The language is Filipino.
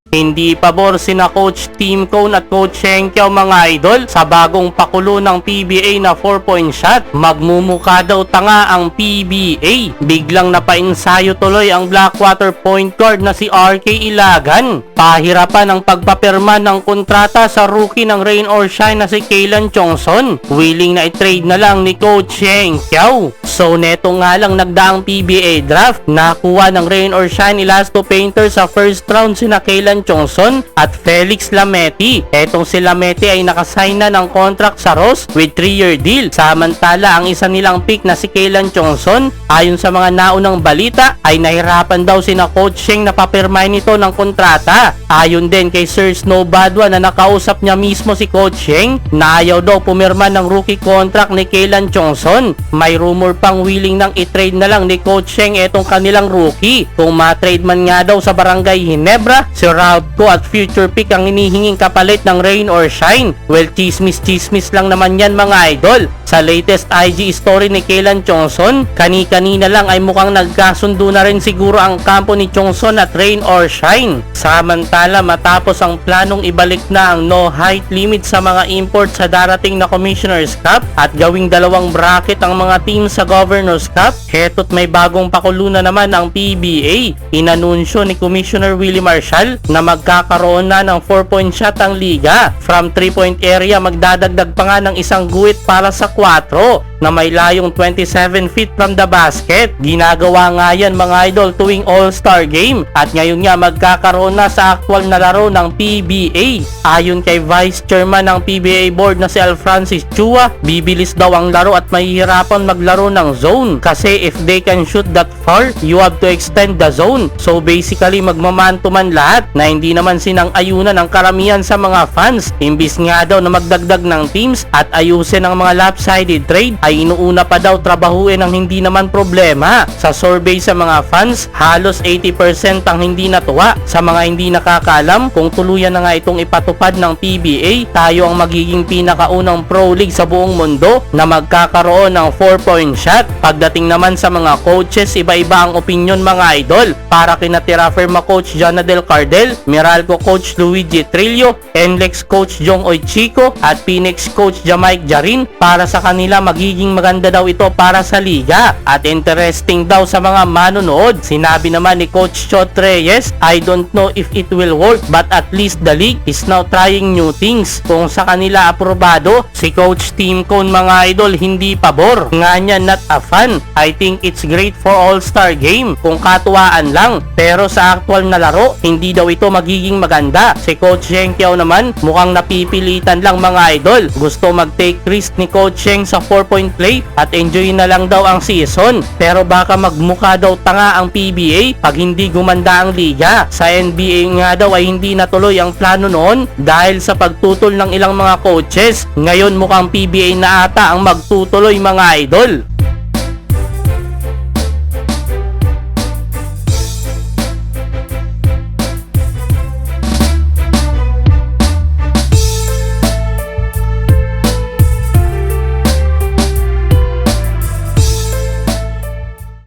Hindi pabor sina Coach Tim Cone at Coach Sheng Kiao mga idol sa bagong pakulo ng PBA na 4-point shot. Magmumukha daw tanga ang PBA. Biglang napainsayo tuloy ang Blackwater point guard na si RK Ilagan. Pahirapan ang pagpapirma ng kontrata sa rookie ng Rain or Shine na si Kaylan Chongson. Willing na i-trade na lang ni Coach Sheng Kiao. So neto nga lang nagdaang PBA draft, nakuha ng Rain or Shine Elasto Painter sa first round sina Kaylan Chongson at Felix Lameti. Etong si Lameti ay nakasign na ng contract sa Ross with 3-year deal. Samantala ang isa nilang pick na si Kaylan Chongson, ayon sa mga naunang balita ay nahirapan daw sina Coach Sheng na papirmahin nito ng kontrata. Ayon din kay Sir Snow Badwa na nakausap niya mismo si Coach Sheng na ayaw daw pumirma ng rookie contract ni Kaylan Chongson. May rumor pang willing nang i-trade na lang ni Coach Sheng etong kanilang rookie. Kung ma-trade man nga daw sa Barangay Ginebra, si Raubco at future pick ang hinihinging kapalit ng Rain or Shine. Well, chismis lang naman yan mga idol. Sa latest IG story ni Kaylan Chongson, kani-kanina lang ay mukhang nagkasundo na rin siguro ang kampo ni Chongson at Rain or Shine. Samantala matapos ang planong ibalik na ang no height limit sa mga import sa darating na Commissioner's Cup at gawing dalawang bracket ang mga team sa Governor's Cup, heto't may bagong pakulo na naman ang PBA. Inanunsyo ni Commissioner Willie Marshall na magkakaroon na ng 4-point shot ang liga. From 3-point area magdadagdag pa nga ng isang guhit para sa 4 na may layong 27 feet from the basket. Ginagawa nga yan mga idol tuwing All-Star Game at ngayon nga magkakaroon na sa actual na laro ng PBA. Ayon kay Vice Chairman ng PBA Board na si Al Francis Chua, bibilis daw ang laro at mahihirapan maglaro ng zone kasi if they can shoot that far, you have to extend the zone. So basically magmaman to man lahat na hindi naman sinang ayunan ang karamihan sa mga fans. Imbis nga daw na magdagdag ng teams at ayusin ang mga lopsided trade ay inuuna pa daw trabahuin ang hindi naman problema. Sa survey sa mga fans, halos 80% ang hindi natuwa. Sa mga hindi nakakaalam, kung tuluyan na nga itong ipatupad ng PBA, tayo ang magiging pinakaunang pro league sa buong mundo na magkakaroon ng 4-point shot. Pagdating naman sa mga coaches, iba-iba ang opinion mga idol. Para kina Terraferma Coach Jonadel Cardel, Meralco Coach Luigi Trillo, NLEX Coach Jong Oy Chico at Phoenix Coach Jamaic Jarin, para sa kanila magiging maganda daw ito para sa liga at interesting daw sa mga manonood. Sinabi naman ni Coach Chot Reyes, I don't know if it will work but at least the league is now trying new things. Kung sa kanila aprobado, si Coach Tim Cone mga idol hindi pabor. Nga niya not a fan. I think it's great for All-Star Game kung katuwaan lang, pero sa actual na laro hindi daw ito magiging maganda. Si Coach Sheng Kiao naman mukhang napipilitan lang mga idol. Gusto mag-take risk ni Coach Sheng sa 4-point play at enjoy na lang daw ang season, pero baka magmukha daw tanga ang PBA pag hindi gumanda ang liga. Sa NBA nga daw ay hindi natuloy ang plano noon dahil sa pagtutol ng ilang mga coaches. Ngayon mukhang PBA na ata ang magtutuloy mga idol.